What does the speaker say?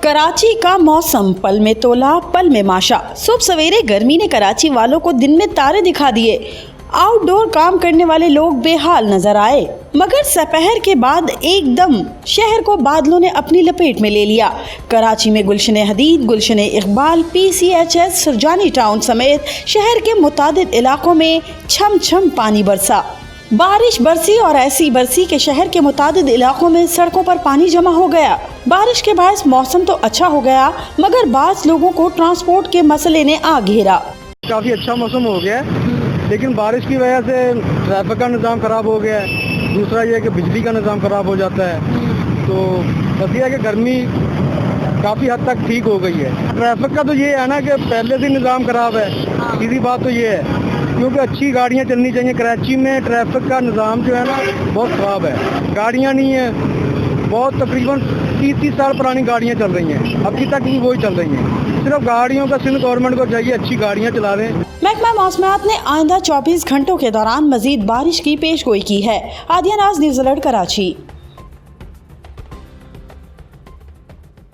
कराची का मौसम पल में तोला पल में माशा। सुबह सवेरे गर्मी ने कराची वालों को दिन में तारे दिखा दिए। आउटडोर काम करने वाले लोग बेहाल नजर आए, मगर दोपहर के बाद एकदम शहर को बादलों ने अपनी लपेट में ले लिया। कराची में गुलशन हदीद, गुलशन इकबाल, PCHS, सुरजानी टाउन समेत शहर के मुतादिद इलाकों में छम छम पानी बरसा। बारिश बरसी और ऐसी बरसी के शहर के मुतादिद इलाकों में सड़कों पर पानी जमा हो गया। बारिश के बायस मौसम तो अच्छा हो गया, मगर बाज़ लोगों को ट्रांसपोर्ट के मसले ने आ घेरा। काफ़ी अच्छा मौसम हो गया है, लेकिन बारिश की वजह से ट्रैफिक का निज़ाम ख़राब हो गया है। दूसरा ये है कि बिजली का निज़ाम ख़राब हो जाता है। तो बस ये है कि गर्मी काफ़ी हद तक ठीक हो गई है। ट्रैफिक का तो ये है ना कि पहले से निज़ाम ख़राब है। सीधी बात तो ये है, क्योंकि अच्छी गाड़ियाँ चलनी चाहिए। कराची में ट्रैफिक का निज़ाम जो है ना बहुत ख़राब है। गाड़ियाँ नहीं है, बहुत तकरीबन 30 साल पुरानी गाड़ियाँ चल रही हैं, अभी तक भी वही चल रही हैं। सिर्फ गाड़ियों का सिंध गवर्नमेंट को चाहिए अच्छी गाड़ियाँ चला रहे हैं। महकमा मौसमियात ने आइंदा 24 घंटों के दौरान मजीद बारिश की पेशगोई की है। आदिया नाज, न्यूज़ अलर्ट, कराची।